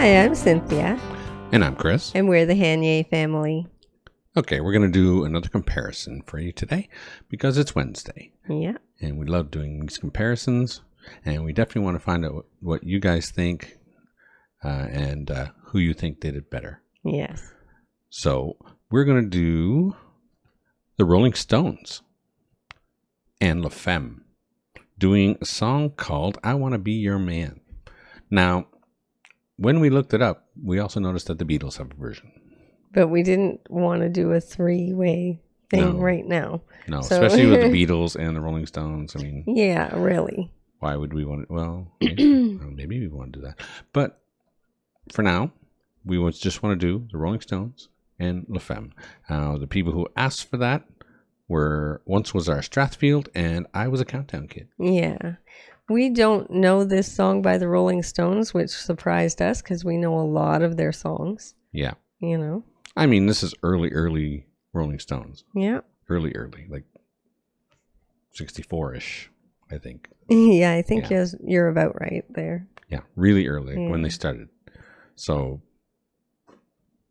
Hi, I'm Cynthia. And I'm Chris. And we're the Hanye family. Okay, we're going to do another comparison for you today because it's Wednesday. Yeah. And we love doing these comparisons. And we definitely want to find out what you guys think and who you think did it better. Yes. So we're going to do the Rolling Stones and Femme doing a song called I Want to Be Your Man. Now, when we looked it up, we also noticed that the Beatles have a version. But we didn't want to do a three-way thing right now. No, especially with the Beatles and the Rolling Stones. I mean, yeah, really. Why would we want it? Well, maybe we want to do that. But for now, we just want to do the Rolling Stones and Femme. The people who asked for that once was our Strathfield, and I was a Countdown kid. Yeah. We don't know this song by the Rolling Stones, which surprised us because we know a lot of their songs. Yeah. You know? I mean, this is early Rolling Stones. Yeah. Early, like 64-ish, I think. Yeah, I think you're about right there. Yeah, really early when they started. So,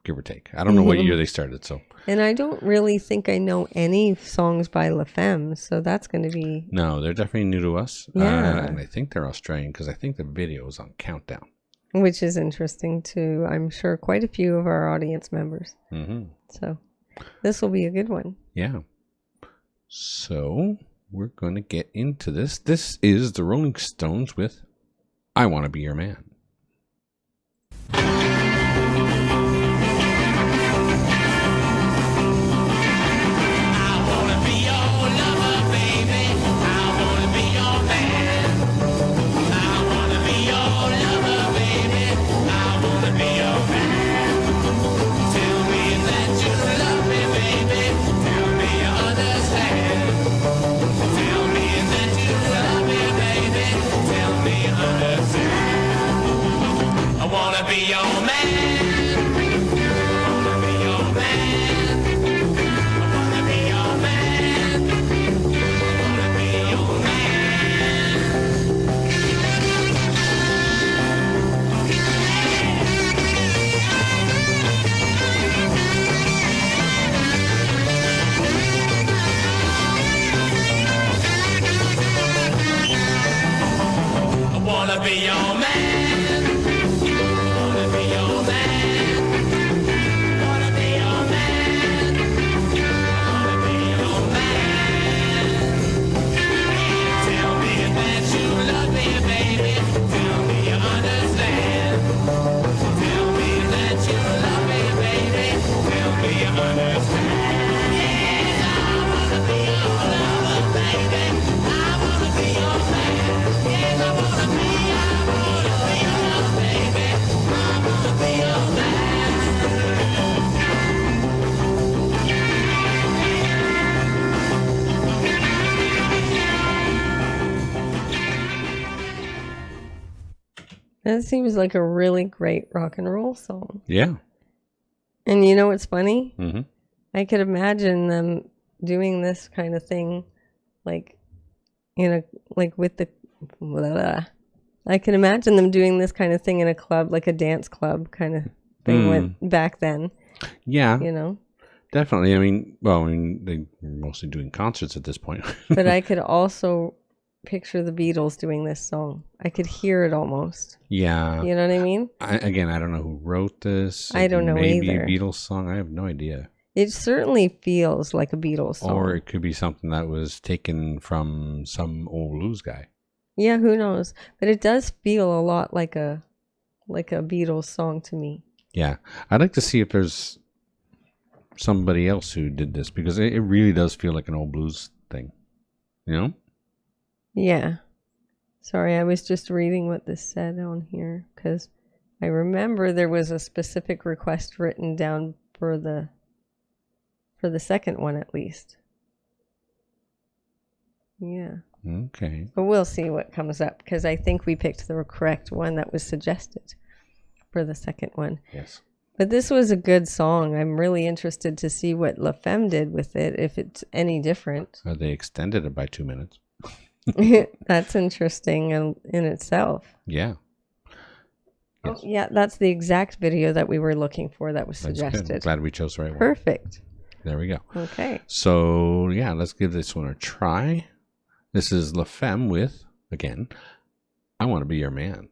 give or take. I don't know what year they started, so. And I don't really think I know any songs by Femme, so that's going to be... No, they're definitely new to us. Yeah. And I think they're Australian because I think the video is on Countdown. Which is interesting to, I'm sure, quite a few of our audience members. Mm-hmm. So this will be a good one. Yeah. So we're going to get into this. This is the Rolling Stones with I Want to Be Your Man. That seems like a really great rock and roll song. Yeah. And you know what's funny? Mm-hmm. I could imagine them doing this kind of thing, like, with the... Blah, blah. I can imagine them doing this kind of thing in a club, like a dance club kind of thing went back then. Yeah. You know? Definitely. I mean, they're mostly doing concerts at this point. But I could also picture the Beatles doing this song. I could hear it almost. Yeah. You know what I mean? I don't know who wrote this. I don't know maybe either. Maybe a Beatles song. I have no idea. It certainly feels like a Beatles song. Or it could be something that was taken from some old blues guy. Yeah, who knows? But it does feel a lot like a Beatles song to me. Yeah. I'd like to see if there's somebody else who did this because it really does feel like an old blues thing. You know? Yeah. Sorry, I was just reading what this said on here because I remember there was a specific request written down for the second one at least. Yeah. Okay. But we'll see what comes up because I think we picked the correct one that was suggested for the second one. Yes. But this was a good song. I'm really interested to see what Femme did with it, if it's any different. They extended it by 2 minutes. That's interesting in itself. Yeah. Oh, yeah, that's the exact video that we were looking for that was That's suggested. good. Glad we chose the right one. Perfect. There we go. Okay. So, yeah, let's give this one a try. This is La Femme with, again, I Want to Be Your Man.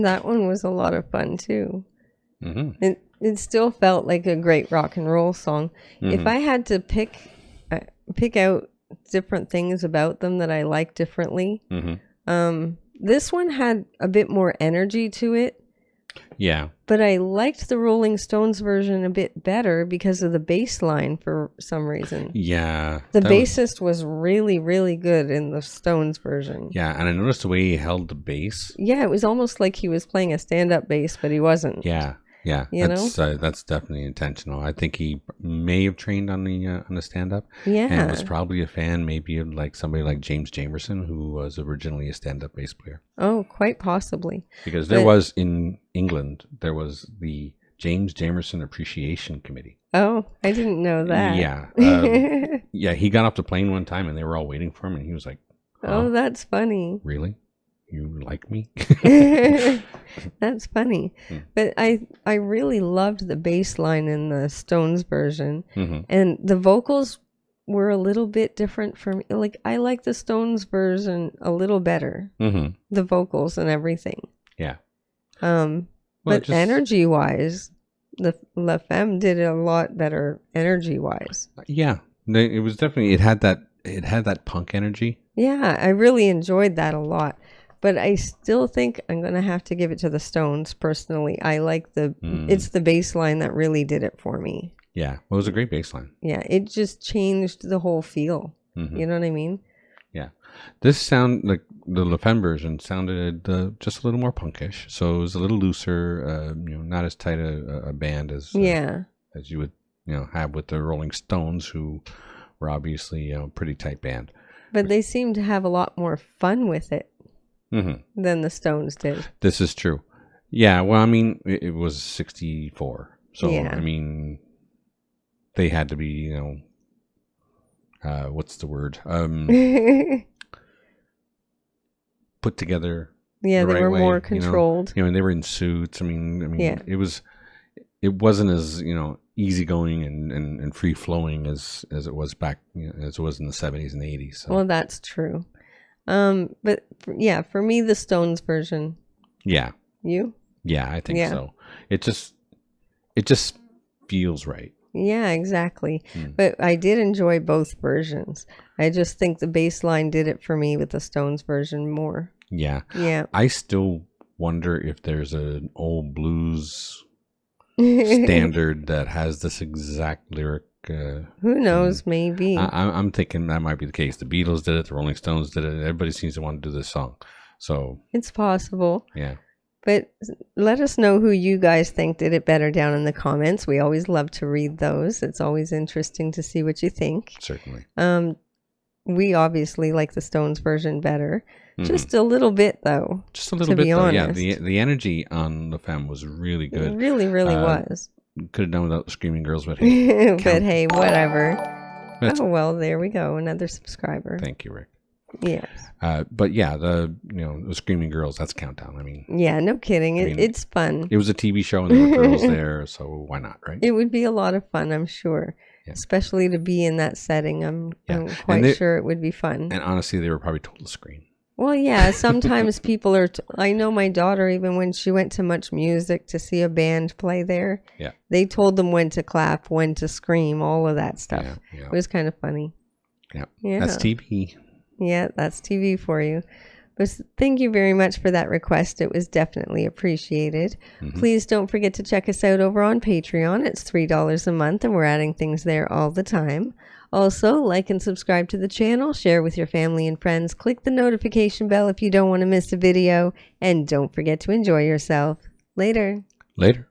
That one was a lot of fun too. Mm-hmm. It still felt like a great rock and roll song. Mm-hmm. If I had to pick out different things about them that I like differently, this one had a bit more energy to it. Yeah. But I liked the Rolling Stones version a bit better because of the bass line for some reason. Yeah. The bassist was really, really good in the Stones version. Yeah, and I noticed the way he held the bass. Yeah, it was almost like he was playing a stand-up bass, but he wasn't. Yeah. Yeah, that's definitely intentional. I think he may have trained on the stand-up. Yeah, and was probably a fan, maybe of like somebody like James Jamerson, who was originally a stand-up bass player. Oh, quite possibly. Because there was in England, there was the James Jamerson Appreciation Committee. Oh, I didn't know that. Yeah, yeah. He got off the plane one time, and they were all waiting for him, and he was like, "Oh, that's funny." Really? You like me? That's funny. But I really loved the bass line in the Stones version. And the vocals were a little bit different from, like, I like the Stones version a little better. The vocals and everything. Yeah. But energy wise, the La Femme did a lot better energy wise. Yeah. It was definitely, it had that punk energy. Yeah, I really enjoyed that a lot. But I still think I'm going to have to give it to the Stones personally. I like it's the bass line that really did it for me. Yeah. Well, it was a great bass line. Yeah. It just changed the whole feel. You know what I mean? Yeah. This sound, like the La Femme version, sounded just a little more punkish. So it was a little looser, not as tight a band as you would, have with the Rolling Stones, who were obviously a pretty tight band. But they seem to have a lot more fun with it than the Stones did. This is true. Yeah. Well, I mean, it was 64. So, Yeah. I mean, they had to be, what's the word? Put together. Yeah, the they right were way, more controlled. And they were in suits. I mean, it wasn't as easygoing and free flowing as it was back, as it was in the 70s and 80s. So. Well, that's true. But for me, the Stones version. Yeah. You? Yeah, I think so. It just feels right. Yeah, exactly. But I did enjoy both versions. I just think the bass line did it for me with the Stones version more. Yeah. Yeah. I still wonder if there's an old blues standard that has this exact lyric. Who knows? Maybe. I'm thinking that might be the case. The Beatles did it. The Rolling Stones did it. Everybody seems to want to do this song. So it's possible. Yeah. But let us know who you guys think did it better down in the comments. We always love to read those. It's always interesting to see what you think. Certainly. We obviously like the Stones version better. Just a little bit, though. Just a little bit, though. Yeah, the energy on La Femme was really good. It really, really was. Could have done without the Screaming Girls, but hey. But hey, whatever. Oh, well, there we go. Another subscriber. Thank you, Rick. Yes. But yeah, the Screaming Girls, that's Countdown. I mean. Yeah, no kidding. It's fun. It was a TV show and there were girls there, so why not, right? It would be a lot of fun, I'm sure. Yeah. Especially to be in that setting. I'm quite sure it would be fun. And honestly, they were probably told to scream. Well, yeah, sometimes people are... I know my daughter, even when she went to Much Music to see a band play there, they told them when to clap, when to scream, all of that stuff. Yeah. It was kind of funny. Yeah. That's TV. Yeah, that's TV for you. But thank you very much for that request. It was definitely appreciated. Please don't forget to check us out over on Patreon. It's $3 a month, and we're adding things there all the time. Also, like and subscribe to the channel, share with your family and friends, click the notification bell if you don't want to miss a video, and don't forget to enjoy yourself. Later. Later.